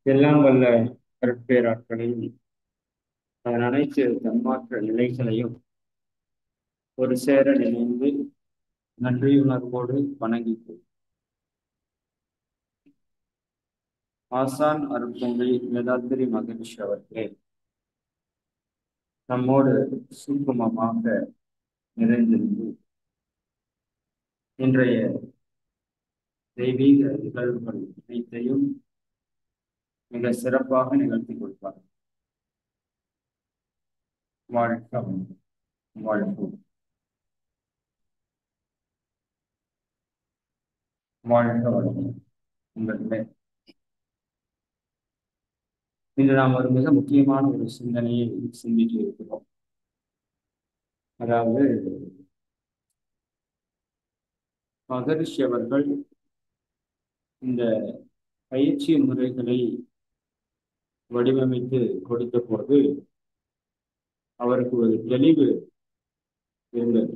எல்லாம் வல்ல அருட்பேராற்றலையும் அதன் அனைத்து தன்மாற்ற நிலைகளையும் ஒரு சேர நினைந்து நன்றியுணர்வோடு வணங்கி ஆசான் அருட்தந்தை வேதாத்திரி மகரிஷி அவர்களே நம்மோடு சுருக்கமாக நிறைந்திருந்து இன்றைய தெய்வீக நிகழ்வுகள் அனைத்தையும் மிக சிறப்பாக நிகழ்த்தி கொடுப்பார். வாழ்க்கம் வாழ்வோம் வாழ்க வளமுடன். உங்களிடம் இன்று நாம் ஒரு மிக முக்கியமான ஒரு சிந்தனையை சிந்திக்க இருக்கிறோம். அதாவது மகரிஷி அவர்கள் இந்த பயிற்சி முறைகளை வடிவமைத்து கொடுத்த போது அவருக்கு ஒரு தெளிவு இருந்தது.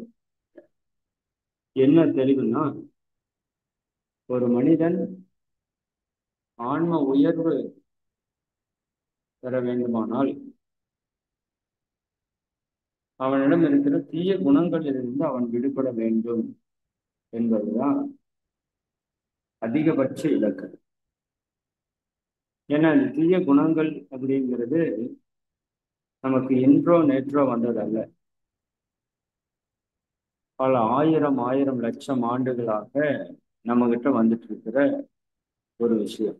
என்ன தெளிவுனா, ஒரு மனிதன் ஆன்ம உயர்வு பெற வேண்டுமானால் அவனிடம் இருக்கிற தீய குணங்களிலிருந்து அவன் விடுபட வேண்டும் என்பதுதான் அதிகபட்ச இலக்கு. ஏன்னா இந்த தீய குணங்கள் அப்படிங்கிறது நமக்கு இன்றோ நேற்றோ வந்ததல்ல. பல ஆயிரம் ஆயிரம் லட்சம் ஆண்டுகளாக நம்ம கிட்ட வந்துட்டு இருக்கிற ஒரு விஷயம்.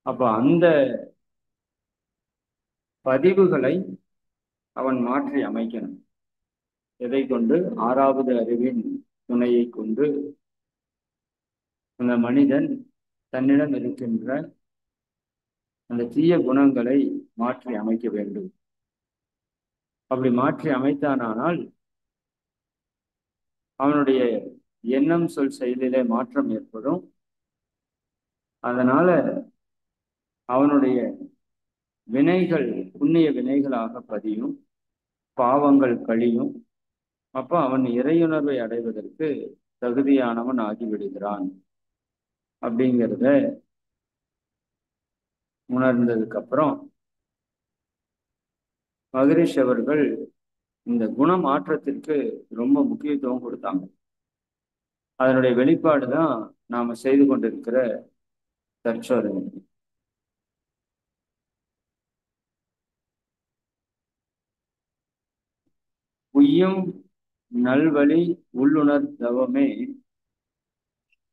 அப்ப அந்த பதிவுகளை அவன் மாற்றி அமைக்கணும். எதை கொண்டு? ஆறாவது அறிவின் துணையை கொண்டு அந்த மனிதன் தன்னிடம் இருக்கின்ற அந்த தீய குணங்களை மாற்றி அமைக்க வேண்டும். அப்படி மாற்றி அமைத்தானால் அவனுடைய எண்ணம் சொல் செயலிலே மாற்றம் ஏற்படும். அதனால அவனுடைய வினைகள் புண்ணிய வினைகளாக பதியும், பாவங்கள் கழியும். அப்ப அவன் இறையுணர்வை அடைவதற்கு தகுதியானவன் ஆகிவிடுகிறான். அப்படிங்கிறத உணர்ந்ததுக்கு அப்புறம் மகரிஷி அவர்கள் இந்த குண மாற்றத்திற்கு ரொம்ப முக்கியத்துவம் கொடுத்தாங்க. அதனுடைய வெளிப்பாடு தான் நாம செய்து கொண்டிருக்கிற தற்சோதனை. உய்யும் நல்வழி உள்ளுணர் தவமே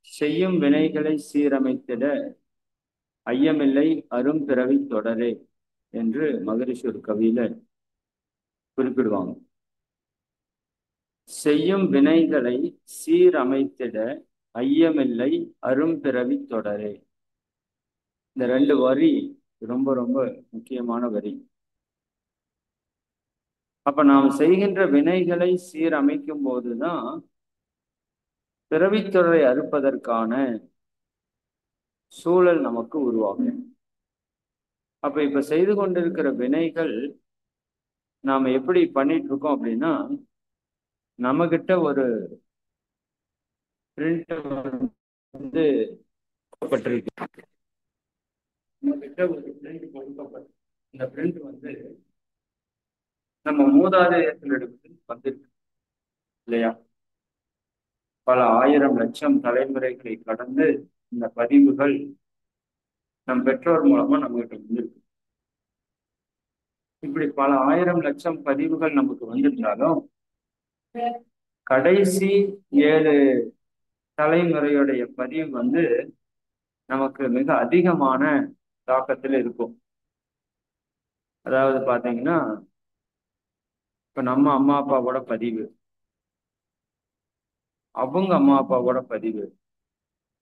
செய்யும் வினைகளை சீரமைத்திட ஐயமில்லை அரும்பிறவி தொடரே என்று மகரிஷி ஒரு கவியில குறிப்பிடுவாங்க. செய்யும் வினைகளை சீரமைத்திட ஐயமில்லை அரும்பிறவி தொடரே. இந்த ரெண்டு வரி ரொம்ப ரொம்ப முக்கியமான வரி. அப்ப நாம் செய்கின்ற வினைகளை சீரமைக்கும் போதுதான் பிறவித்தொடரை அறுப்பதற்கான சூழல் நமக்கு உருவாகும். அப்ப இப்ப செய்து கொண்டிருக்கிற வினைகள் நாம எப்படி பண்ணிட்டு இருக்கோம் அப்படின்னா, நம்ம கிட்ட ஒரு பிரிண்ட் வந்து கொடுக்கப்பட்டிருக்கு. நம்ம கிட்ட ஒரு பிரிண்ட் கொடுக்கப்பட்டு இந்த பிரிண்ட் வந்து நம்ம மூதாதையர்களிடமிருந்து வந்திருக்கு இல்லையா? பல ஆயிரம் லட்சம் தலைமுறைகளை கடந்து இந்த பதிவுகள் நம் பெற்றோர் மூலமா நம்ம கிட்ட வந்திருக்கு. இப்படி பல ஆயிரம் லட்சம் பதிவுகள் நமக்கு வந்திருந்தாலும் கடைசி 7 தலைமுறையுடைய பதிவு வந்து நமக்கு மிக அதிகமான தாக்கத்தில் இருக்கும். அதாவது பாத்தீங்கன்னா, இப்ப நம்ம அம்மா அப்பாவோட பதிவு, அவங்க அம்மா அப்பாவோட பதிவு,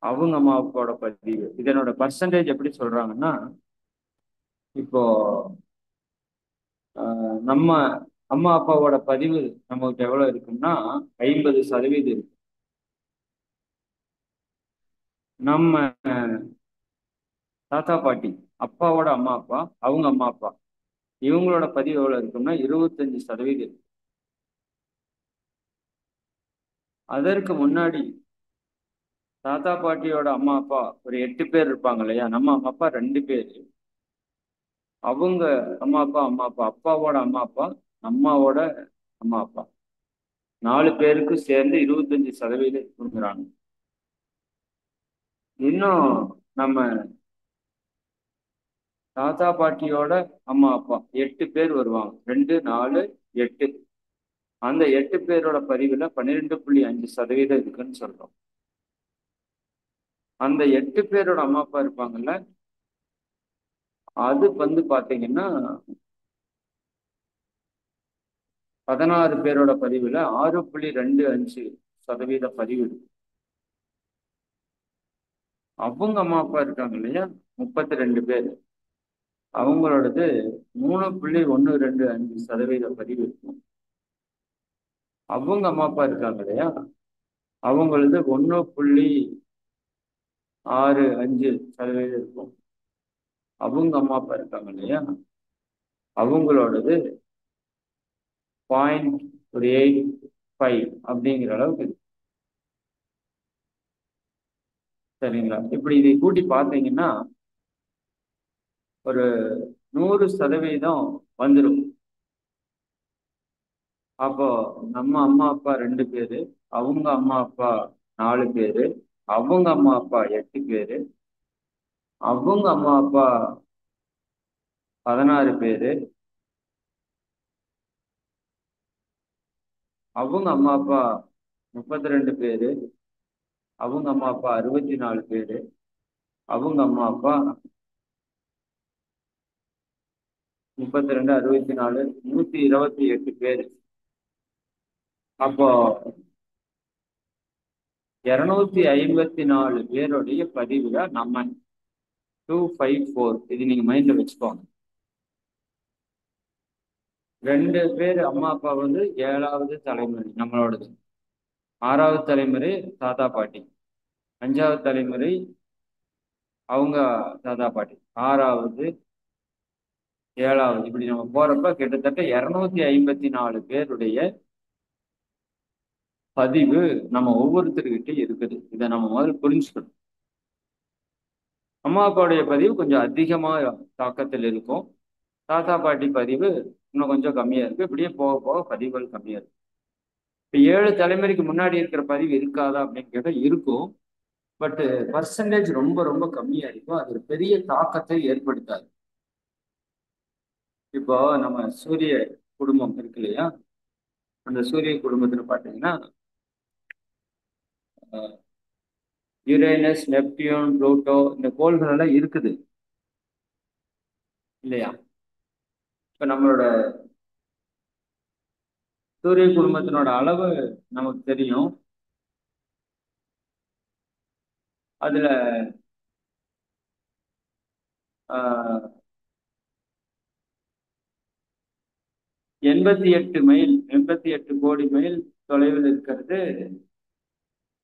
அவங்க அம்மா அப்பாவோட பதிவு, இதனோட பர்சன்டேஜ் எப்படி சொல்றாங்கன்னா, இப்போ நம்ம அம்மா அப்பாவோட பதிவு நமக்கு எவ்வளவு இருக்குன்னா 50% இருக்கு. நம்ம தாத்தா பாட்டி அப்பாவோட அம்மா அப்பா, அவங்க அம்மா அப்பா, இவங்களோட பதிவு எவ்வளவு இருக்குன்னா 25% இருக்கு. அதற்கு முன்னாடி தாத்தா பாட்டியோட அம்மா அப்பா ஒரு 8 பேர் இருப்பாங்க இல்லையா? நம்ம அம்மா அப்பா 2 பேர். அவங்க அம்மா அப்பா அப்பாவோட அம்மா அப்பா, அம்மாவோட அம்மா அப்பா 4 பேருக்கு சேர்ந்து 25% கொடுக்குறாங்க. இன்னும் நம்ம தாத்தா பாட்டியோட அம்மா அப்பா 8 பேர் வருவாங்க. 2, 4, 8. அந்த 8 பேரோட பதிவுல 12.5% இருக்குன்னு சொல்றோம். அந்த 8 பேரோட அம்மா அப்பா இருப்பாங்கல்ல, அது பாத்தீங்கன்னா 16 பேரோட பதிவுல 6.25% பதிவு இருக்கு. அவங்க அம்மா அப்பா இருக்காங்க இல்லையா, 32 பேர், அவங்களோடது 3.125% பதிவு இருக்கும். அவங்க அம்மா அப்பா இருக்காங்க இல்லையா, அவங்களது 1.65% இருக்கும். அவங்க அம்மா அப்பா இருக்காங்க இல்லையா, அவங்களோடது 0.85 அப்படிங்கிற அளவுக்கு இருக்கு. சரிங்களா? இப்படி இதை கூட்டி பார்த்தீங்கன்னா ஒரு 100% வந்துடும். அப்போ நம்ம அம்மா அப்பா 2 பேரு, அவங்க அம்மா அப்பா 4 பேரு, அவங்க அம்மா அப்பா 8 பேரு, அவங்க அம்மா அப்பா 16 பேரு, அவங்க அம்மா அப்பா 32 பேரு, அவங்க அம்மா அப்பா 64 பேரு, அவங்க அம்மா அப்பா 32, 64, 128 பேரு. அப்போ 254 பேருடைய பதிவுல நம்ம 254, இது நீங்க மைண்ட்ல வச்சுக்கோங்க. 2 பேர் அம்மா அப்பா 7வது தலைமுறை நம்மளோடது, 6வது தலைமுறை தாத்தா பாட்டி, 5வது தலைமுறை அவங்க தாத்தா பாட்டி, 6வது, 7வது, இப்படி நம்ம போறப்ப கிட்டத்தட்ட 254 பேருடைய பதிவு நம்ம ஒவ்வொருத்தருக்கிட்ட இருக்குது. இதை நம்ம முதல்ல புரிஞ்சுக்கணும். அம்மா அப்பாவுடைய பதிவு கொஞ்சம் அதிகமா தாக்கத்தில் இருக்கும். தாத்தா பாட்டி பதிவு இன்னும் கொஞ்சம் கம்மியா இருக்கு. இப்படியே போக போக பதிவுகள் கம்மியா இருக்கு. இப்ப 7 தலைமுறைக்கு முன்னாடி இருக்கிற பதிவு இருக்காதா அப்படின்னு கேட்டா இருக்கும். பட் பர்சன்டேஜ் ரொம்ப ரொம்ப கம்மியா இருக்கும். அது ஒரு பெரிய தாக்கத்தை ஏற்படுத்தாது. இப்போ நம்ம சூரிய குடும்பம் இருக்கு இல்லையா, அந்த சூரிய குடும்பத்துல பாத்தீங்கன்னா யுரேனஸ், நெப்டியூன், புளூட்டோ, இந்த கோள்கள் எல்லாம் இருக்குது இல்லையா? இப்ப நம்மளோட சூரிய குடும்பத்தினோட அளவு நமக்கு தெரியும். அதுல 88 மைல், 88 கோடி மைல் தொலைவில் இருக்கிறது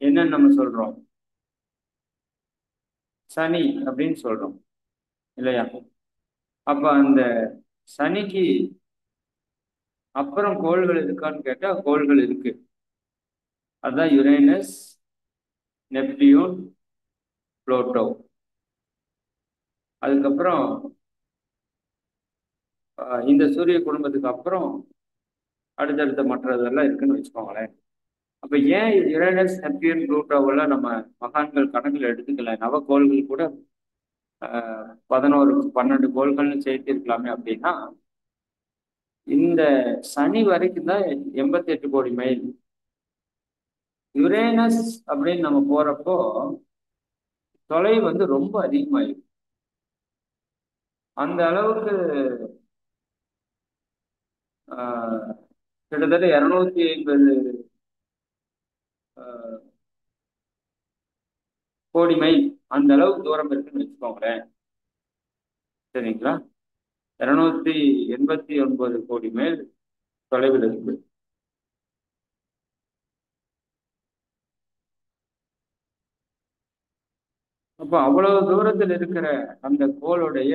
என்னன்னு நம்ம சொல்றோம், சனி அப்படின்னு சொல்றோம் இல்லையா? அப்ப அந்த சனிக்கு அப்புறம் கோள்கள் இருக்கான்னு கேட்டா கோள்கள் இருக்கு. அதுதான் யுரேனஸ், நெப்டியூன், புளூட்டோ. அதுக்கப்புறம் இந்த சூரிய குடும்பத்துக்கு அப்புறம் அடுத்தடுத்த மற்றதெல்லாம் இருக்குன்னு வச்சுக்கோங்களேன். அப்ப ஏன் யுரேனஸ், நெப்டியூன், புளூட்டோவெல்லாம் நம்ம மகான்கள் கணக்கில் எடுத்துக்கல? நவகோள்கள் கூட 11, 12 கோள்கள்னு சேர்த்திருக்கலாமே அப்படின்னா, இந்த சனி வரைக்கும் தான் 88 கோடி மைல். யுரேனஸ் அப்படின்னு நம்ம போறப்போ தொலைவு ரொம்ப அதிகமாயிடும். அந்த அளவுக்கு கிட்டத்தட்ட 250 கோடி மைல் அந்த அளவுக்கு தூரம் இருக்குன்னு வச்சுக்கோங்களேன். சரிங்களா? 289 கோடி மைல் தொலைவில் இருக்கு. அப்ப அவ்வளவு தூரத்தில் இருக்கிற அந்த கோளுடைய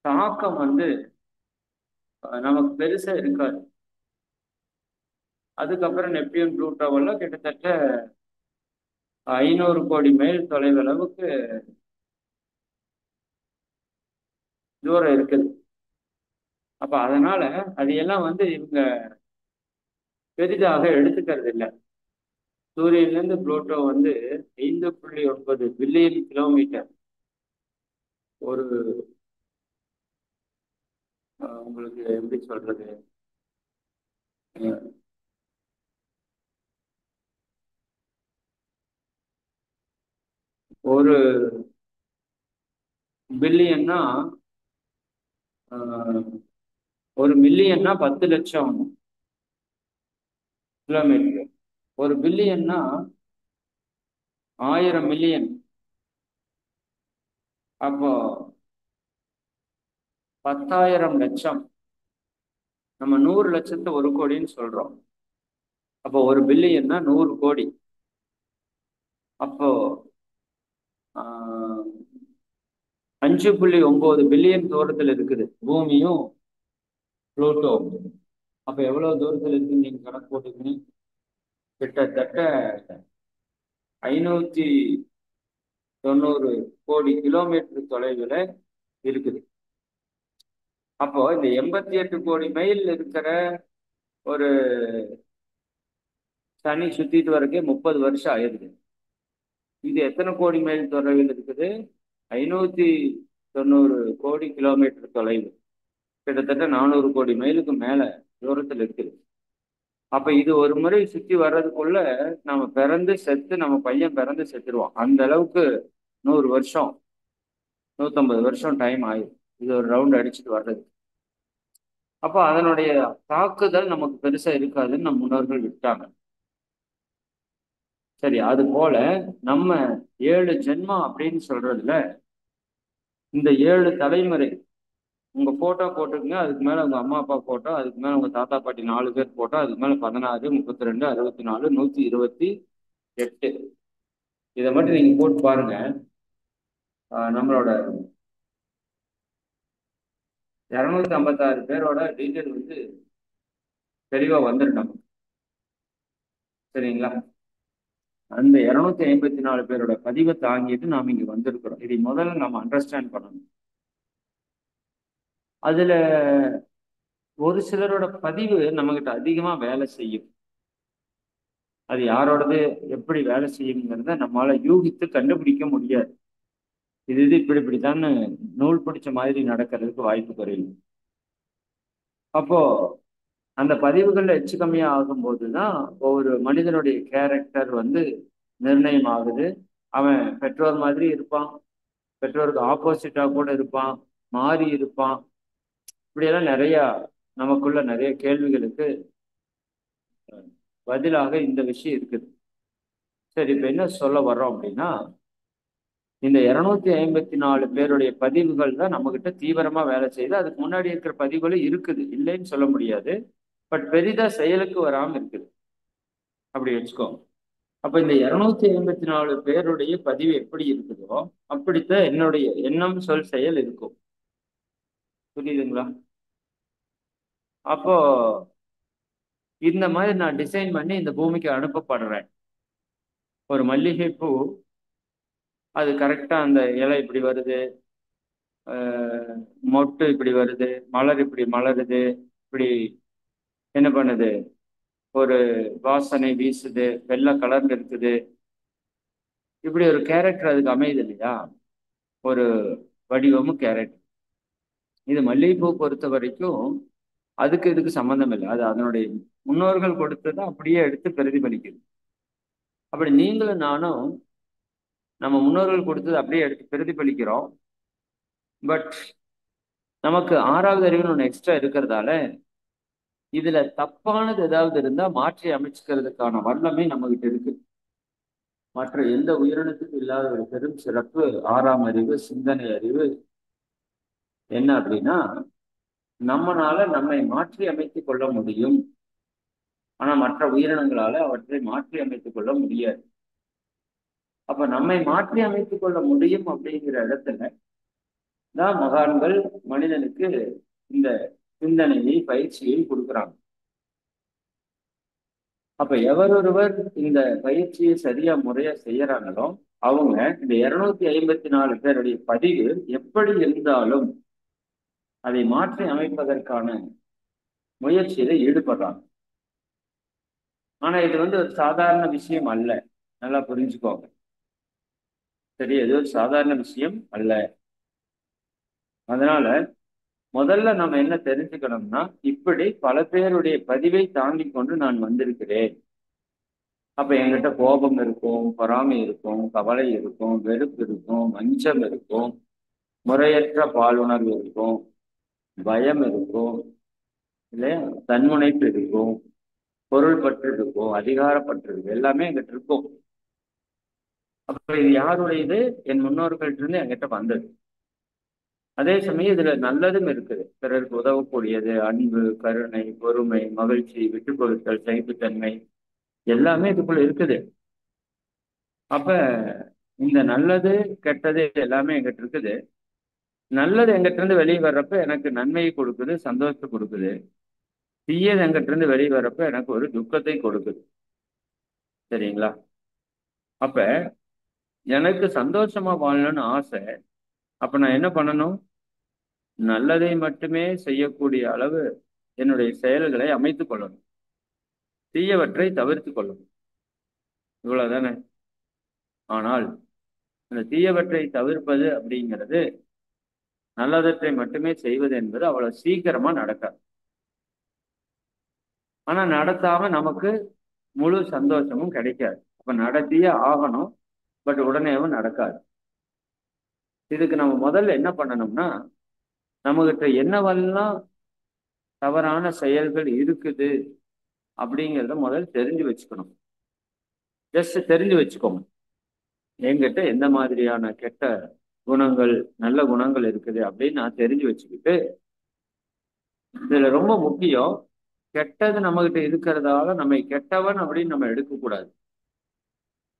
தாக்கம் நமக்கு பெருசா இருக்காது. அதுக்கப்புறம் நெப்டியூன், புளூட்டோவெல்லாம் கிட்டத்தட்ட 500 கோடி மைல் தொலைவளவுக்கு தூரம் இருக்குது. அப்ப அதனால அது எல்லாம் இவங்க பெரிதாக எடுத்துக்கிறது இல்லை. சூரியன்லேருந்து புளூட்டோ 5.9 பில்லியன் கிலோமீட்டர். ஒரு உங்களுக்கு எப்படி சொல்றது, ஒரு பில்லியன்னா 1 மில்லியன்னா 10 லட்சம் கிலோமீட்டர். 1 பில்லியன்னா 1000 மில்லியன். அப்போ 10,000 லட்சம். நம்ம 100 லட்சத்தை 1 கோடின்னு சொல்றோம். அப்போ 1 பில்லியன்னா 100 கோடி. அப்போ 5.9 பில்லியன் தூரத்தில் இருக்குது பூமியும் புளூட்டோ. அப்ப எவ்வளவு தூரத்தில் இருக்குன்னு நீங்க கணக்கு போட்டுக்கணும். கிட்டத்தட்ட 590 கிலோமீட்டர் தொலைவில் இருக்குது. அப்போ இந்த 88 கோடி மைல் இருக்கிற ஒரு சனி சுத்திட்டு வரக்கே 30 வருஷம் ஆயிருது. இது எத்தனை கோடி மைல் தொலைவில் இருக்குது? 590 கிலோமீட்டர் தொலைவு. கிட்டத்தட்ட 400 கோடி மைலுக்கு மேல தூரத்தில் இருக்குது. அப்ப இது ஒரு முறை சுத்தி வர்றதுக்குள்ள நம்ம பிறந்து செத்து, நம்ம பையன் பிறந்து செத்துருவான். அந்த அளவுக்கு 100 வருஷம் 150 வருஷம் டைம் ஆயிடும் இது ஒரு ரவுண்ட் அடிச்சுட்டு வர்றது. அப்போ அதனுடைய தாக்குதல் நமக்கு பெருசா இருக்காதுன்னு நம்ம முன்னோர்கள் விட்டாங்க. சரி, அது போல நம்ம 7 ஜென்மம் அப்படின்னு சொல்றதுல இந்த 7 தலைமுறை உங்க போட்டோ போட்டுக்குங்க, அதுக்கு மேல உங்க அம்மா அப்பா போட்டோ, அதுக்கு மேல உங்க தாத்தா பாட்டி 4 பேர் போட்டோ, அதுக்கு மேல 16, 32, 64, 128. இதை மட்டும் நீங்க போட்டு பாருங்க. நம்மளோட 256 பேரோட டீட்டெயில் தெளிவா வந்துடும். சரிங்களா? அந்த 254 பேரோட பதிவை தாங்கிட்டு நாம் இங்க வந்திருக்கிறோம். இதை முதல்ல நம்ம அண்டர்ஸ்டாண்ட் பண்ணணும். அதுல ஒரு சிலரோட பதிவு நம்மகிட்ட அதிகமா வேலை செய்யும். அது யாரோடது எப்படி வேலை செய்யுங்கிறத நம்மளால யூகித்து கண்டுபிடிக்க முடியாது. இது இப்படித்தான்னு நூல் பிடிச்ச மாதிரி நடக்கிறதுக்கு வாய்ப்பு குறையும். அப்போ அந்த பதிவுகள்ல எச்சு கம்மியா ஆகும்போதுதான் ஒவ்வொரு மனிதனுடைய கேரக்டர் நிர்ணயம் ஆகுது. அவன் பெற்றோர் மாதிரி இருப்பான், பெற்றோருக்கு ஆப்போசிட்டா கூட இருப்பான், மாறி இருப்பான். இப்படியெல்லாம் நிறைய நமக்குள்ள நிறைய கேள்விகளுக்கு பதிலாக இந்த விஷயம் இருக்குது. சரி, இப்ப என்ன சொல்ல வர்றோம் அப்படின்னா, இந்த 254 பேருடைய பதிவுகள் தான் நம்ம கிட்ட தீவிரமா வேலை செய்யுது. அதுக்கு முன்னாடி இருக்கிற பதிவுகளும் இருக்குது, இல்லைன்னு சொல்ல முடியாது. பட் பெரிதா செயலுக்கு வராம இருக்குது, அப்படி வச்சுக்கோங்க. அப்ப இந்த 254 பேருடைய பதிவு எப்படி இருக்குதோ அப்படித்தான் என்னுடைய எண்ணம், சொல், செயல் இருக்கும். புரியுதுங்களா? அப்போ இந்த மாதிரி நான் டிசைன் பண்ணி இந்த பூமிக்கு அனுப்பப்படுறேன். ஒரு மல்லிகை பூ, அது கரெக்டா அந்த இலை இப்படி வருது, மொட்டு இப்படி வருது, மலர் இப்படி மலருது, இப்படி என்ன பண்ணுது, ஒரு வாசனை வீசுது, வெள்ளை கலர்ல இருக்குது. இப்படி ஒரு கேரக்டர் அதுக்கு அமையுது இல்லையா? ஒரு வடிவமும் கேரக்டர். இது மல்லிகைப்பூ பொறுத்த வரைக்கும் அதுக்கு இதுக்கு சம்மந்தம் இல்லை. அது அதனுடைய முன்னோர்கள் கொடுத்ததை அப்படியே எடுத்து பிரதிபலிக்குது. அப்படி நீங்களும் நானும் நம்ம முன்னோர்கள் கொடுத்தது அப்படியே எடுத்து பிரதிபலிக்கிறோம். பட் நமக்கு 6வது அறிவுன்னு ஒன்று எக்ஸ்ட்ரா இருக்கிறதால இதுல தப்பானது ஏதாவது இருந்தா மாற்றி அமைச்சுக்கிறதுக்கான வல்லமை நம்ம கிட்ட இருக்கு. மற்ற எந்த உயிரினத்துக்கும் இல்லாத ஒரு பெரும் சிறப்பு 6ஆம் அறிவு, சிந்தனை அறிவு. என்ன அப்படின்னா, நம்மளால நம்மை மாற்றி அமைத்துக் கொள்ள முடியும். ஆனா மற்ற உயிரினங்களால அவற்றை மாற்றி அமைத்துக் கொள்ள முடியாது. அப்ப நம்மை மாற்றி அமைத்துக் கொள்ள முடியும் அப்படிங்கிற இடத்துல தான் மகான்கள் மனிதனுக்கு இந்த சிந்தனையை, பயிற்சியை கொடுக்குறாங்க. அப்ப எவரொருவர் இந்த பயிற்சியை சரியா முறையா செய்யறாங்களோ அவங்க இந்த 254 பேருடைய பதிவு எப்படி இருந்தாலும் அதை மாற்றி அமைப்பதற்கான முயற்சியில ஈடுபடுறாங்க. ஆனா இது ஒரு சாதாரண விஷயம் அல்ல. நல்லா புரிஞ்சுக்கோங்க. சரி, இது ஒரு சாதாரண விஷயம் அல்ல. அதனால முதல்ல நம்ம என்ன தெரிஞ்சுக்கணும்னா, இப்படி பல பேருடைய பதிவை தாண்டி கொண்டு நான் வந்திருக்கிறேன். அப்ப என்கிட்ட கோபம் இருக்கும், பொறாமை இருக்கும், கவலை இருக்கும், வெறுப்பு இருக்கும், வஞ்சம் இருக்கும், முறையற்ற பாலுணர்வு இருக்கும், பயம் இருக்கும், இல்லையா, தன்முனைப்பு இருக்கும், பொருள் பற்று இருக்கும், அதிகாரப்பற்று இருக்கும், எல்லாமே எங்கிட்ட இருக்கும். அப்ப இது யாருடையது? என் முன்னோர்கள்ட்ட இருந்து என்கிட்ட வந்தது. அதே சமயம் இதுல நல்லதும் இருக்குது. பிறருக்கு உதவக்கூடியது, அன்பு, கருணை, பொறுமை, மகிழ்ச்சி, விட்டு கொடுத்தல், சகிப்புத்தன்மை, எல்லாமே இதுக்குள்ள இருக்குது. அப்ப இந்த நல்லது கெட்டது எல்லாமே எங்கிட்ட இருக்குது. நல்லது எங்கிட்ட இருந்து வெளியே வர்றப்ப எனக்கு நன்மையை கொடுக்குது, சந்தோஷத்தை கொடுக்குது. தீயது எங்கிட்ட இருந்து வெளியே வர்றப்ப எனக்கு ஒரு துக்கத்தை கொடுக்குது. சரிங்களா? அப்ப எனக்கு சந்தோஷமா வாழணும்னு ஆசை. அப்ப நான் என்ன பண்ணணும்? நல்லதை மட்டுமே செய்யக்கூடிய அளவு என்னுடைய செயல்களை அமைத்துக் கொள்ளணும். தீயவற்றை தவிர்த்து கொள்ளணும். இவ்வளவுதானே. ஆனால் அந்த தீயவற்றை தவிர்ப்பது அப்படிங்கிறது, நல்லதற்றை மட்டுமே செய்வது என்பது அவ்வளவு சீக்கிரமா நடக்காது. ஆனா நடத்தாம நமக்கு முழு சந்தோஷமும் கிடைக்காது. அப்ப நடத்தியே ஆகணும். பட் உடனேவும் நடக்காது. இதுக்கு நம்ம முதல்ல என்ன பண்ணணும்னா, நம்மகிட்ட என்னவெல்லாம் தவறான செயல்கள் இருக்குது அப்படிங்கிறத முதல்ல தெரிஞ்சு வச்சுக்கணும். ஜஸ்ட் தெரிஞ்சு வச்சுக்கோங்க. என்கிட்ட எந்த மாதிரியான கெட்ட குணங்கள், நல்ல குணங்கள் இருக்குது அப்படின்னு நான் தெரிஞ்சு வச்சுக்கிட்டு, இதுல ரொம்ப முக்கியம், கெட்டது நம்ம கிட்ட இருக்கிறதால நம்ம கெட்டவன் அப்படின்னு நம்ம எடுக்கக்கூடாது.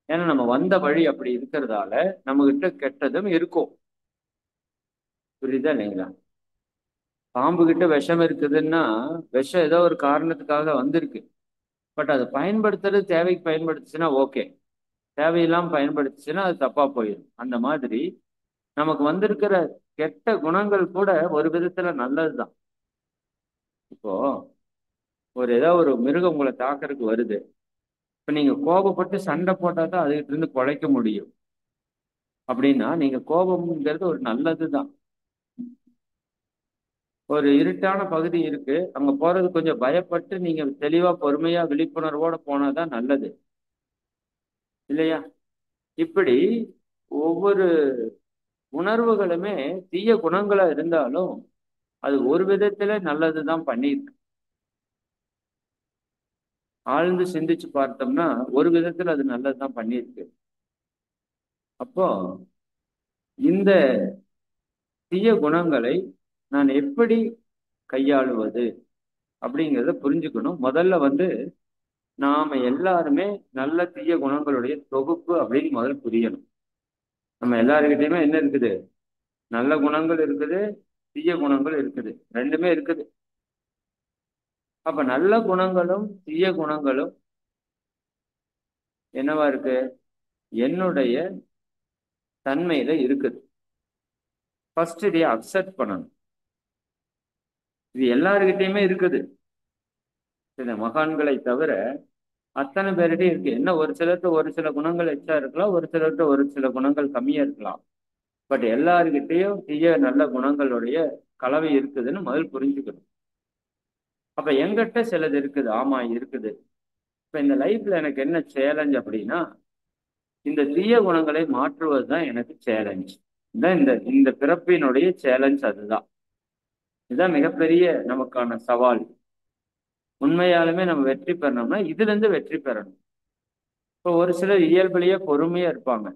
ஏன்னா நம்ம வந்த வழி அப்படி இருக்கிறதால நம்ம கிட்ட கெட்டதும் இருக்கும். புரியுதா இல்லைங்களா? பாம்பு கிட்ட விஷம் இருக்குதுன்னா, விஷம் ஏதோ ஒரு காரணத்துக்காக வந்திருக்கு. பட் அதை பயன்படுத்துறது தேவைக்கு பயன்படுத்துச்சுன்னா ஓகே. தேவையில்லாம பயன்படுத்துச்சுன்னா அது தப்பா போயிடும். அந்த மாதிரி நமக்கு வந்திருக்கிற கெட்ட குணங்கள் கூட ஒரு விதத்துல நல்லதுதான். இப்போ ஏதோ ஒரு மிருகம் உங்களை தாக்கறதுக்கு வருது. இப்ப நீங்க கோபப்பட்டு சண்டை போட்டா தான் அதுகிட்ட இருந்து குலைக்க முடியும். அப்படின்னா நீங்க கோபம்ங்கிறது ஒரு நல்லதுதான். ஒரு இருட்டான பகுதி இருக்கு, அங்க போறது கொஞ்சம் பயப்பட்டு நீங்க தெளிவா பொறுமையா விழிப்புணர்வோட போனாதான் நல்லது, இல்லையா? இப்படி ஒவ்வொரு உணர்வுகளுமே தீய குணங்களா இருந்தாலும் அது ஒரு விதத்துல நல்லதுதான் பண்ணிருக்கு. ஆழ்ந்து சிந்திச்சு பார்த்தோம்னா ஒரு விதத்துல அது நல்லதுதான் பண்ணியிருக்கு. அப்போ இந்த தீய குணங்களை நான் எப்படி கையாளுவது அப்படிங்கிறத புரிஞ்சுக்கணும். முதல்ல நாம எல்லாருமே நல்ல தீய குணங்களுடைய தொகுப்பு அப்படின்னு முதல்ல புரியணும். நம்ம எல்லாருக்கிட்டையுமே என்ன இருக்குது? நல்ல குணங்கள் இருக்குது, தீய குணங்கள் இருக்குது, ரெண்டுமே இருக்குது. அப்ப நல்ல குணங்களும் தீய குணங்களும் என்னவா இருக்கு? என்னுடைய தன்மையில இருக்குது. ஃபர்ஸ்ட் இதை அக்செப்ட் பண்ணணும். இது எல்லாருக்கிட்டையுமே இருக்குது. இந்த மகான்களை தவிர அத்தனை பேர்கிட்டையும் இருக்கு. என்ன, ஒரு சிலர்கிட்ட ஒரு சில குணங்கள் எச்சா இருக்கலாம், ஒரு சிலர்கிட்ட ஒரு சில குணங்கள் கம்மியா இருக்கலாம். பட் எல்லாருக்கிட்டையும் தீய நல்ல குணங்களுடைய கலவை இருக்குதுன்னு முதல் புரிஞ்சுக்கணும். அப்ப எங்கிட்ட சிலது இருக்குது, ஆமா இருக்குது. இப்ப இந்த லைஃப்ல எனக்கு என்ன சேலஞ்ச் அப்படின்னா, இந்த தீய குணங்களை மாற்றுவது தான் எனக்கு சேலஞ்ச். இந்த இந்த பிறப்பினுடைய சேலஞ்ச் அதுதான். இதுதான் மிகப்பெரிய நமக்கான சவால். உண்மையாலுமே நம்ம வெற்றி பெறணும்னா இதுல இருந்து வெற்றி பெறணும். இப்போ ஒரு சிலர் இயல்பிலேயே பொறுமையா இருப்பாங்க.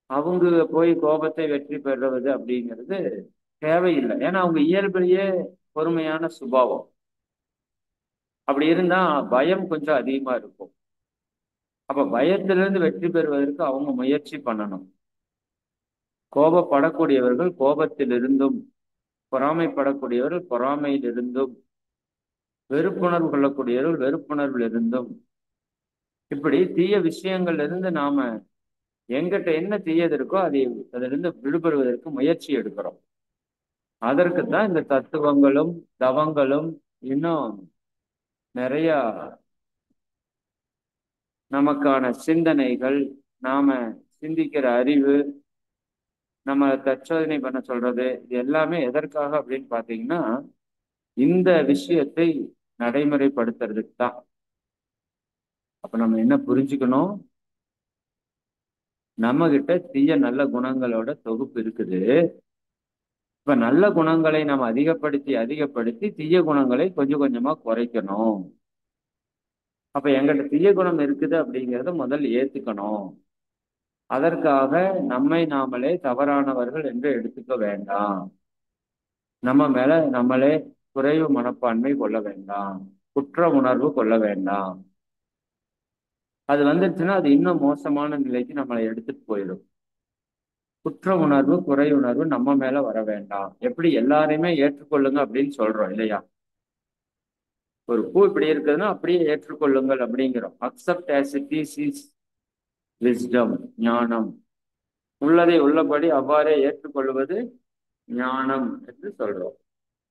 அவங்க போய் கோபத்தை வெற்றி பெறுவது அப்படிங்கிறது தேவையில்லை. ஏன்னா அவங்க இயல்பிலேயே பொறுமையான சுபாவம். அப்படி இருந்தா பயம் கொஞ்சம் அதிகமா இருக்கும். அப்ப பயத்திலிருந்து வெற்றி பெறுவதற்கு அவங்க முயற்சி பண்ணணும். கோபப்படக்கூடியவர்கள் கோபத்திலிருந்தும், பொறாமைப்படக்கூடியவர்கள் பொறாமையிலிருந்தும், வெறுப்புணர்வு கொள்ளக்கூடியவர்கள் வெறுப்புணர்வில் இருந்தும், இப்படி தீய விஷயங்கள்ல இருந்து நாம எங்கிட்ட என்ன தீயது இருக்கோ அதிலிருந்து விடுபடுவதற்கு முயற்சி எடுக்கிறோம். அதற்குத்தான் இந்த தத்துவங்களும் தவங்களும் இன்னும் நிறைய நமக்கான சிந்தனைகள், நாம சிந்திக்கிற அறிவு, நம்ம தற்சோதனை பண்ண சொல்றது, இது எல்லாமே எதற்காக அப்படின்னு பாத்தீங்கன்னா இந்த விஷயத்தை நடைமுறைப்படுத்துறதுக்கு தான். அப்ப நம்ம என்ன புரிஞ்சுக்கணும்? நம்ம கிட்ட தீய நல்ல குணங்களோட தொகுப்பு இருக்குது. இப்ப நல்ல குணங்களை நம்ம அதிகப்படுத்தி தீய குணங்களை கொஞ்சம் கொஞ்சமா குறைக்கணும். அப்ப எங்கிட்ட தீய குணம் இருக்குது அப்படிங்கிறத முதல் ஏத்துக்கணும். அதற்காக நம்மை நாமளே தவறானவர்கள் என்று எடுத்துக்க வேண்டாம். நம்ம மேல நம்மளே குறைவு மனப்பான்மை கொள்ள வேண்டாம், குற்ற உணர்வு கொள்ள வேண்டாம். அது வந்துருச்சுன்னா அது இன்னும் மோசமான நிலைக்கு நம்மளை எடுத்துட்டு போயிடும். குற்ற உணர்வு குறை உணர்வு நம்ம மேல வர வேண்டாம். எப்படி எல்லாரையுமே ஏற்றுக்கொள்ளுங்க அப்படின்னு சொல்றோம் இல்லையா? ஒரு பூ இப்படி இருக்குதுன்னா அப்படியே ஏற்றுக்கொள்ளுங்கள் அப்படிங்கிறோம். Accept as it is wisdom, ஞானம். உள்ளதை உள்ளபடி அவ்வாறே ஏற்றுக்கொள்வது ஞானம் என்று சொல்றோம்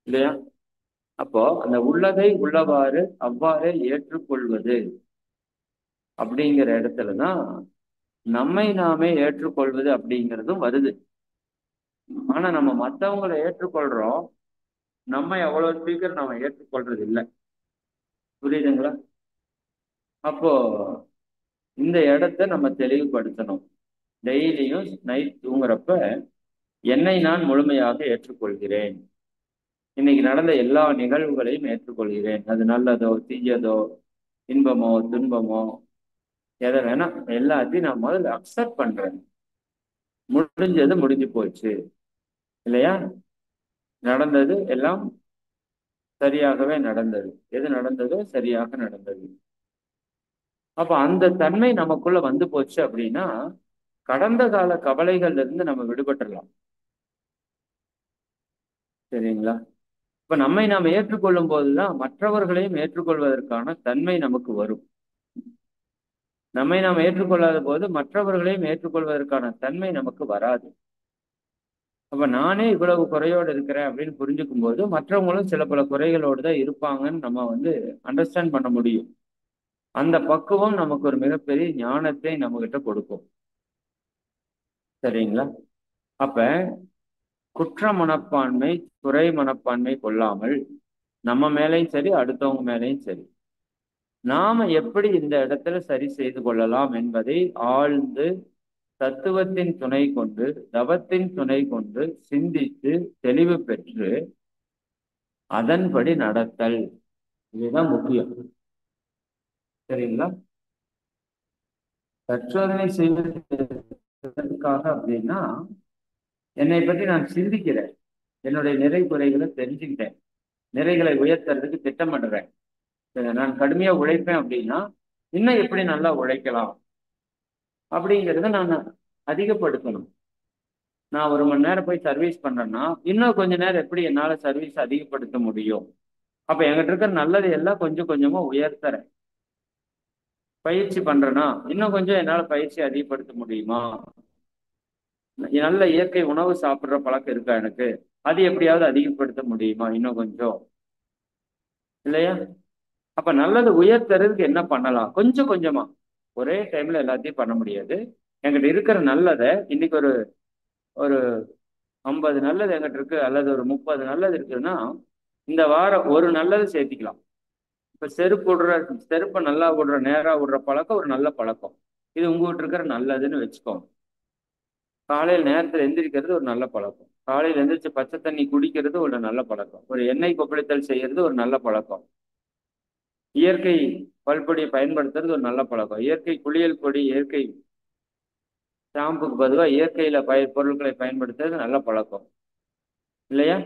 இல்லையா? அப்போ அந்த உள்ளதை உள்ளவாறு அவ்வாறே ஏற்றுக்கொள்வது அப்படிங்கிற இடத்துலதான் நம்மை நாமே ஏற்றுக்கொள்வது அப்படிங்கிறதும் வருது. ஆனா நம்ம மற்றவங்களை ஏற்றுக்கொள்றோம், நம்ம எவ்வளவு சீக்கிரம் நம்ம ஏற்றுக்கொள்றது இல்லை. புரியுதுங்களா? அப்போ இந்த இடத்த நம்ம தெளிவுபடுத்தணும். டெய்லியும் நைட் தூங்குறப்ப என்னை நான் முழுமையாக ஏற்றுக்கொள்கிறேன். இன்னைக்கு நடந்த எல்லா நிகழ்வுகளையும் ஏற்றுக்கொள்கிறேன். அது நல்லதோ தீயதோ இன்பமோ துன்பமோ எதை வேணா எல்லாத்தையும் நான் முதல்ல அக்செப்ட் பண்றேன். முடிஞ்சது முடிஞ்சு போச்சு இல்லையா? நடந்தது எல்லாம் சரியாகவே நடந்தது. எது நடந்ததோ சரியாக நடந்தது. அப்ப அந்த தன்மை நமக்குள்ள வந்து போச்சு அப்படின்னா கடந்த கால கவலைகள்ல இருந்து நம்ம விடுபட்டுடலாம். சரிங்களா? இப்ப நம்மை நாம் ஏற்றுக்கொள்ளும் போதுதான் மற்றவர்களையும் ஏற்றுக்கொள்வதற்கான தன்மை நமக்கு வரும். நம்மை நாம் ஏற்றுக்கொள்ளாத போது மற்றவர்களையும் ஏற்றுக்கொள்வதற்கான தன்மை நமக்கு வராது. அப்ப நானே இவ்வளவு குறையோடு இருக்கிறேன் அப்படின்னு புரிஞ்சுக்கும் போது மற்றவங்களும் சில பல குறைகளோடு தான் இருப்பாங்கன்னு நம்ம அண்டர்ஸ்டாண்ட் பண்ண முடியும். அந்த பக்குவம் நமக்கு ஒரு மிகப்பெரிய ஞானத்தை நம்ம கிட்ட கொடுக்கும். சரிங்களா? அப்ப குற்ற மனப்பான்மை குறை மனப்பான்மை கொள்ளாமல் நம்ம மேலையும் சரி அடுத்தவங்க மேலையும் சரி நாம எப்படி இந்த இடத்துல சரி செய்து கொள்ளலாம் என்பதை ஆழ்ந்து தத்துவத்தின் துணை கொண்டு தவத்தின் துணை கொண்டு சிந்தித்து தெளிவு பெற்று அதன்படி நடத்தல், இதுதான் முக்கியம். சரிங்களா? தற்சோதனை செய்வதற்காக அப்படின்னா என்னை பற்றி நான் சிந்திக்கிறேன், என்னுடைய நிறை குறைகளை தெரிஞ்சுக்கிட்டேன், நிறைகளை உயர்த்துறதுக்கு திட்டமிடுறேன். நான் கடுமையா உழைப்பேன் அப்படின்னா இன்னும் எப்படி நல்லா உழைக்கலாம் அப்படிங்கிறத நான் அதிகப்படுத்தணும். நான் 1 மணி நேரம் போய் சர்வீஸ் பண்றேன்னா இன்னும் கொஞ்ச நேரம் எப்படி என்னால சர்வீஸ் அதிகப்படுத்த முடியும்? அப்ப என்கிட்ட இருக்கிற நல்லது எல்லாம் கொஞ்சம் கொஞ்சமா உயர்த்துறேன். பயிற்சி பண்றேன்னா இன்னும் கொஞ்சம் என்னால பயிற்சி அதிகப்படுத்த முடியுமா? நல்ல இயற்கை உணவு சாப்பிட்ற பழக்கம் இருக்கா எனக்கு, அது எப்படியாவது அதிகப்படுத்த முடியுமா இன்னும் கொஞ்சம்? இல்லையா? அப்ப நல்லது உயர்த்துறதுக்கு என்ன பண்ணலாம்? கொஞ்சம் கொஞ்சமா, ஒரே டைம்ல எல்லாத்தையும் பண்ண முடியாது. என்கிட்ட இருக்கிற நல்லதை இன்னைக்கு ஒரு ஒரு 50 நல்லது என்கிட்ட இருக்கு அல்லது ஒரு 30 நல்லது இருக்குதுன்னா இந்த வாரம் ஒரு நல்லது சேர்த்திக்கலாம். இப்ப செருப்பை நல்லா விடுற நேரா விடுற பழக்கம் ஒரு நல்ல பழக்கம். இது உங்ககிட்ட இருக்கிற நல்லதுன்னு வச்சுக்கோங்க. காலையில் நேரத்தில் எந்திரிக்கிறது ஒரு நல்ல பழக்கம். காலையில் எந்திரிச்சு பச்சை தண்ணி குடிக்கிறது ஒரு நல்ல பழக்கம். ஒரு எண்ணெய் கொப்பளித்தல் செய்யறது ஒரு நல்ல பழக்கம். இயற்கை பல்பொடியை பயன்படுத்துறது ஒரு நல்ல பழக்கம். இயற்கை குளியல் பொடி, இயற்கை ஷாம்புக்கு பொதுவாக இயற்கையில பொருட்களை பயன்படுத்துறது நல்ல பழக்கம் இல்லையா?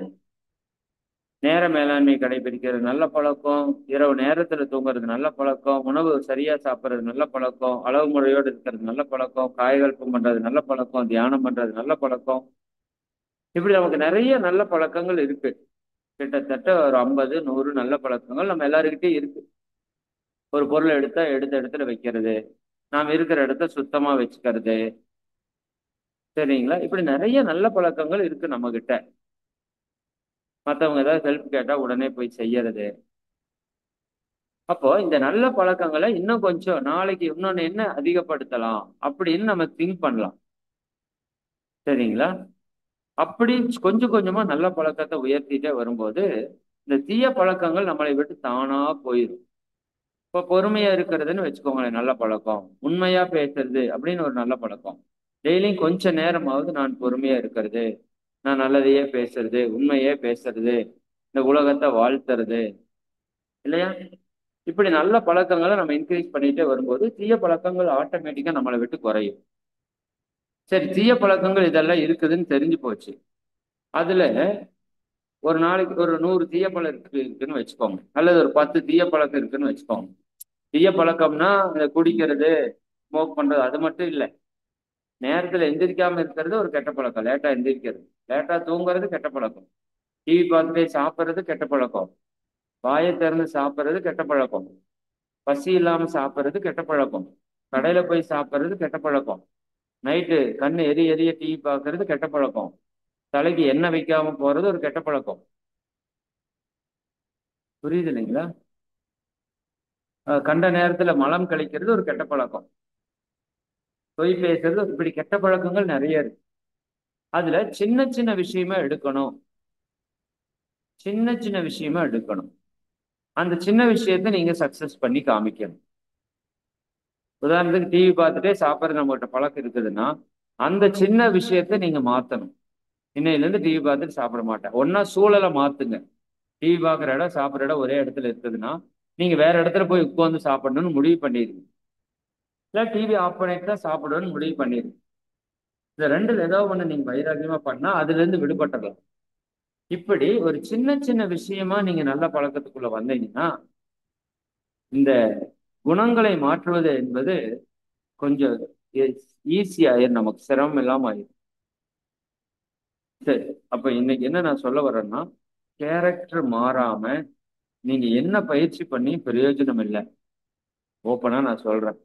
நேர மேலாண்மை கடைபிடிக்கிறது நல்ல பழக்கம். இரவு நேரத்துல தூங்குறது நல்ல பழக்கம். உணவு சரியா சாப்பிட்றது நல்ல பழக்கம். அளவு முறையோடு இருக்கிறது நல்ல பழக்கம். காய்கல்பம் பண்றது நல்ல பழக்கம். தியானம் பண்றது நல்ல பழக்கம். இப்படி நமக்கு நிறைய நல்ல பழக்கங்கள் இருக்கு. கிட்டத்தட்ட ஒரு 50 100 நல்ல பழக்கங்கள் நம்ம எல்லாருக்கிட்டையும் இருக்கு. ஒரு பொருளை எடுத்தா எடுத்த இடத்துல வைக்கிறது, நாம் இருக்கிற இடத்த சுத்தமா வச்சுக்கிறது. சரிங்களா? இப்படி நிறைய நல்ல பழக்கங்கள் இருக்கு நம்ம கிட்ட. மத்தவங்க ஏதாவது ஹெல்ப் கேட்டா உடனே போய் செய்யறது. அப்போ இந்த நல்ல பழக்கங்களை இன்னும் கொஞ்சம் நாளைக்கு இன்னொன்னு என்ன அதிகப்படுத்தலாம் அப்படின்னு நம்ம திங்க் பண்ணலாம். சரிங்களா? அப்படி கொஞ்சம் கொஞ்சமா நல்ல பழக்கத்தை உயர்த்திட்டே வரும்போது இந்த தீய பழக்கங்கள் நம்மளை விட்டு தானா போயிடும். இப்போ பொறுமையா இருக்கிறதுன்னு வச்சுக்கோங்களேன், நல்ல பழக்கம். உண்மையா பேசுறது அப்படின்னு ஒரு நல்ல பழக்கம். டெய்லியும் கொஞ்ச நேரமாவது நான் பொறுமையா இருக்கிறது, நான் நல்லதையே பேசுறது, உண்மையே பேசுறது, இந்த உலகத்தை வாழ்த்துறது, இல்லையா? இப்படி நல்ல பழக்கங்களை நம்ம இன்க்ரீஸ் பண்ணிட்டே வரும்போது தீய பழக்கங்கள் ஆட்டோமேட்டிக்கா நம்மளை விட்டு குறையும். சரி, தீய பழக்கங்கள் இதெல்லாம் இருக்குதுன்னு தெரிஞ்சு போச்சு. அதுல ஒரு நாளைக்கு ஒரு 100 தீய பழக்கம் இருக்குன்னு வச்சுக்கோங்க, அல்லது ஒரு 10 தீய பழக்கம் இருக்குன்னு வச்சுக்கோங்க. தீய பழக்கம்னா இந்த குடிக்கிறது, ஸ்மோக் பண்றது அது மட்டும் இல்லை. நேரத்துல எந்திரிக்காம இருக்கிறது ஒரு கெட்ட பழக்கம். லேட்டா எந்திரிக்கிறது, லேட்டா தூங்குறது கெட்ட பழக்கம். டிவி பார்த்துட்டே சாப்பிட்றது கெட்ட பழக்கம். வாயை திறந்து சாப்பிட்றது கெட்ட பழக்கம். பசி இல்லாம சாப்பிட்றது கெட்ட பழக்கம். கடையில போய் சாப்பிட்றது கெட்ட பழக்கம். நைட்டு கண்ணு எரிய எரிய டிவி பார்க்கறது கெட்ட பழக்கம். தலைக்கு எண்ணெய் வைக்காம போறது ஒரு கெட்ட பழக்கம். புரியுது இல்லைங்களா? கண்ட நேரத்துல மலம் கழிக்கிறது ஒரு கெட்ட பழக்கம். பொய் பேசுறது, இப்படி கெட்ட பழக்கங்கள் நிறைய இருக்கு. அதுல சின்ன சின்ன விஷயமா எடுக்கணும். சின்ன சின்ன விஷயமா எடுக்கணும். அந்த சின்ன விஷயத்த நீங்க சக்சஸ் பண்ணி காமிக்கணும். உதாரணத்துக்கு டிவி பார்த்துட்டே சாப்பிட்றது நம்மகிட்ட பழக்கம் இருக்குதுன்னா அந்த சின்ன விஷயத்த நீங்க மாத்தணும். இன்னையில இருந்து டிவி பார்த்துட்டு சாப்பிட மாட்டேன். ஒன்னா சூழலை மாத்துங்க. டிவி பார்க்குற இடம் சாப்பிட்ற இடம் ஒரே இடத்துல இருக்குதுன்னா நீங்க வேற இடத்துல போய் உட்கார்ந்து சாப்பிடணும்னு முடிவு பண்ணிடுங்க. இல்லை டிவி ஆஃப் பண்ணிட்டு தான் சாப்பிடணும்னு முடிவு பண்ணிடுங்க. இந்த ரெண்டுல ஏதோ ஒண்ணு நீங்க வைராக்கியமா பண்ணா அதுல இருந்து விடுபட்டுடலாம். இப்படி ஒரு சின்ன சின்ன விஷயமா நீங்க நல்ல பழக்கத்துக்குள்ள வந்தீங்கன்னா இந்த குணங்களை மாற்றுவது என்பது கொஞ்சம் ஈஸியாயிரும், நமக்கு சிரமம் இல்லாம ஆயிரும். சரி, அப்ப இன்னைக்கு என்ன நான் சொல்ல வர்றேன்னா, கேரக்டர் மாறாம நீங்க என்ன பயிற்சி பண்ணி பிரயோஜனம் இல்லை. ஓப்பனா நான் சொல்றேன்,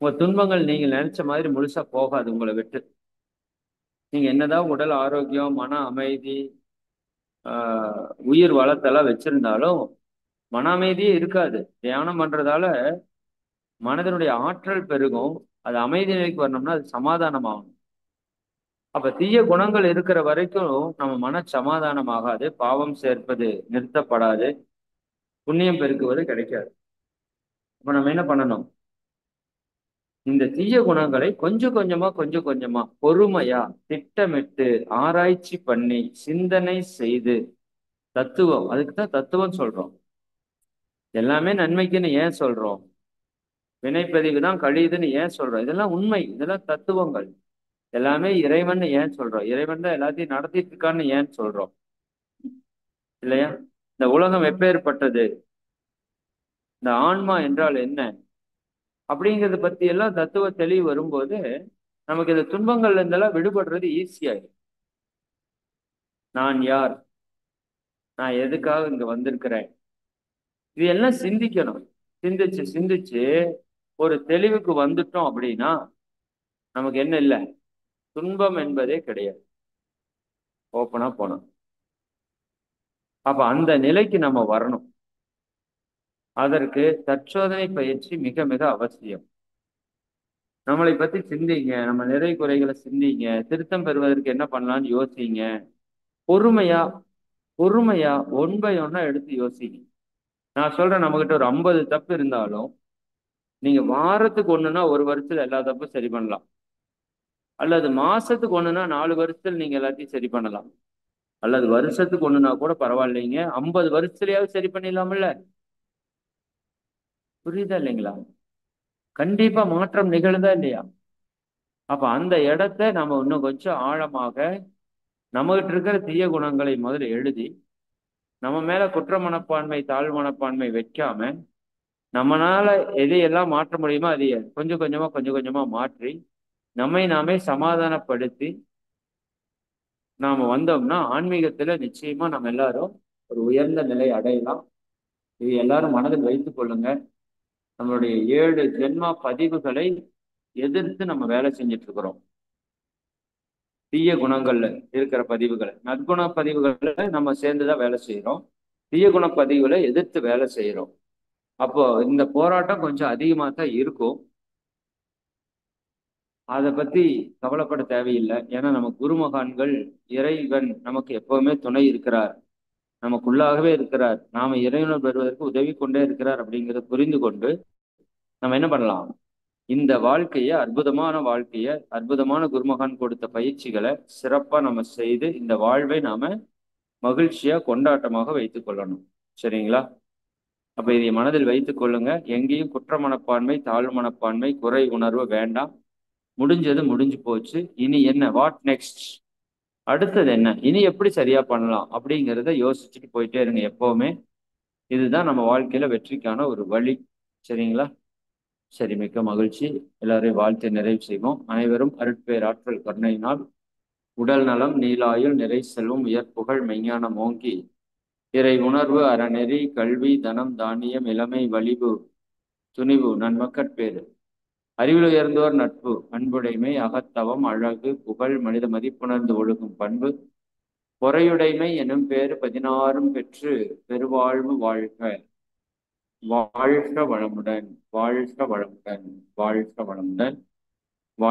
உங்க துன்பங்கள் நீங்க நினைச்ச மாதிரி முழுசா போகாது உங்களை விட்டு. நீங்க என்னதான் உடல் ஆரோக்கியம், மன அமைதி, உயிர் வளத்தெல்லாம் வச்சிருந்தாலும் மன அமைதியே இருக்காது. தியானம் பண்றதால மனதனுடைய ஆற்றல் பெருகும். அது அமைதி நிலைக்கு வரணும்னா அது சமாதானம் ஆகணும். அப்ப தீய குணங்கள் இருக்கிற வரைக்கும் நம்ம மன சமாதானம் ஆகாது, பாவம் சேர்ப்பது நிறுத்தப்படாது, புண்ணியம் பெருக்குவது கிடைக்காது. அப்ப நம்ம என்ன பண்ணணும்? இந்த தீய குணங்களை கொஞ்சம் கொஞ்சமா கொஞ்சம் கொஞ்சமா பொறுமையா திட்டமிட்டு ஆராய்ச்சி பண்ணி சிந்தனை செய்து, தத்துவம், அதுக்கு தான் தத்துவம் சொல்றோம். எல்லாமே நன்மைக்குன்னு ஏன் சொல்றோம்? வினைப்பதிவு தான் கழியுதுன்னு ஏன் சொல்றோம்? இதெல்லாம் உண்மை, இதெல்லாம் தத்துவங்கள். எல்லாமே இறைவன் ஏன் சொல்றோம்? இறைவன் தான் எல்லாத்தையும் நடத்திட்டு இருக்கான்னு ஏன் சொல்றோம்? இல்லையா? இந்த உலகம் எப்பேற்பட்டது, இந்த ஆன்மா என்றால் என்ன அப்படிங்கிறத பத்தி எல்லாம் தத்துவ தெளிவு வரும்போது நமக்கு இந்த துன்பங்கள்ல இருந்தெல்லாம் விடுபடுறது ஈஸியாயிடும். நான் யார், நான் எதுக்காக இங்க வந்திருக்கிறேன், இது எல்லாம் சிந்திக்கணும். சிந்திச்சு சிந்திச்சு ஒரு தெளிவுக்கு வந்துட்டோம் அப்படின்னா நமக்கு என்ன இல்லை, துன்பம் என்பதே கிடையாது. ஓப்பனா போனோம். அப்ப அந்த நிலைக்கு நம்ம வரணும். அதற்கு தற்சோதனை பயிற்சி மிக மிக அவசியம். நம்மளை பத்தி சிந்திங்க, நம்ம நிறை குறைகளை சிந்திங்க, திருத்தம் பெறுவதற்கு என்ன பண்ணலாம்னு யோசிங்க. பொறுமையா பொறுமையா ஒன் பை ஒன்னா எடுத்து யோசிங்க. நான் சொல்றேன், நம்ம கிட்ட ஒரு 50 தப்பு இருந்தாலும் நீங்க வாரத்துக்கு ஒண்ணுன்னா ஒரு வருஷத்துல எல்லா தப்பும் சரி பண்ணலாம். அல்லது மாசத்துக்கு ஒண்ணுன்னா 4 வருஷத்துல நீங்க எல்லாத்தையும் சரி பண்ணலாம். அல்லது வருஷத்துக்கு ஒண்ணுன்னா கூட பரவாயில்லைங்க, 50 வருஷத்துலயாவது சரி பண்ணிடலாம்ல. புரியுதா இல்லைங்களா? கண்டிப்பா மாற்றம் நிகழுதா இல்லையா? அப்ப அந்த இடத்த நம்ம இன்னும் கொஞ்சம் ஆழமாக நம்மகிட்ட இருக்கிற தீய குணங்களை முதல்ல எழுதி, நம்ம மேல குற்ற மனப்பான்மை தாழ்வு மனப்பான்மை வைக்காம நம்மளால எதையெல்லாம் மாற்ற முடியுமோ அதைய கொஞ்சம் கொஞ்சமா கொஞ்சம் கொஞ்சமா மாற்றி நம்மை நாமே சமாதானப்படுத்தி நாம வந்தோம்னா ஆன்மீகத்துல நிச்சயமா நம்ம எல்லாரும் ஒரு உயர்ந்த நிலை அடையலாம். இது எல்லாரும் மனதில் வைத்துக் கொள்ளுங்க. நம்மளுடைய 7 ஜென்மா பதிவுகளை எதிர்த்து நம்ம வேலை செஞ்சுட்டு இருக்கிறோம். தீய குணங்கள்ல இருக்கிற பதிவுகளை, நற்குண பதிவுகளை நம்ம சேர்ந்துதான் வேலை செய்யறோம். தீய குண பதிவுகளை எதிர்த்து வேலை செய்யறோம். அப்போ இந்த போராட்டம் கொஞ்சம் அதிகமா தான் இருக்கும். அதை பத்தி கவலைப்பட தேவையில்லை. ஏன்னா நம்ம குருமகான்கள், இறைவன் நமக்கு எப்பவுமே துணை இருக்கிறார், நமக்குள்ளாகவே இருக்கிறார், நாம இறைவனை பெறுவதற்கு உதவி கொண்டே இருக்கிறார் அப்படிங்கிறத புரிந்து கொண்டு நம்ம என்ன பண்ணலாம், இந்த வாழ்க்கைய, அற்புதமான வாழ்க்கைய, அற்புதமான குருமகான் கொடுத்த பயிற்சிகளை சிறப்பா நம்ம செய்து இந்த வாழ்வை நாம மகிழ்ச்சியா கொண்டாட்டமாக வைத்துக் கொள்ளணும். சரிங்களா? அப்ப இதை மனதில் வைத்துக் கொள்ளுங்க. எங்கேயும் குற்ற மனப்பான்மை, தாழ்வு மனப்பான்மை, குறை உணர்வு வேண்டாம். முடிஞ்சது முடிஞ்சு போச்சு. இனி என்ன, வாட் நெக்ஸ்ட், அடுத்தது என்ன, இனி எப்படி சரியா பண்ணலாம் அப்படிங்கிறத யோசிச்சுட்டு போயிட்டே இருங்க எப்பவுமே. இதுதான் நம்ம வாழ்க்கையில வெற்றிக்கான ஒரு வழி. சரிங்களா? சரி, மிக்க மகிழ்ச்சி. எல்லாரையும் வாழ்த்து நிறைவு செய்வோம். அனைவரும் அருட்பேர் ஆற்றல் கருணையினால் உடல் நலம், நீலாயுள், நிறை செல்வம், உயர்ப்புகழ், மெஞ்ஞானம் ஓங்கி, இறை உணர்வு, அறநெறி, கல்வி, தனம், தானியம், இளமை, வலிவு, துணிவு, நன்மக்கட்பேறு, அறிவில் உயர்ந்தோர் நட்பு, அன்புடைமை, அகத்தவம், அழகு, புகழ், மனித மதிப்புணர்ந்து ஒழுகும் பண்பு, பொறையுடைமை எனும் பேறு 16 பெற்று பெருவாழ்வு வாழ்க. வாழ்க வளமுடன், வாழ்க வளமுடன், வாழ்க வளமுடன், வாழ்க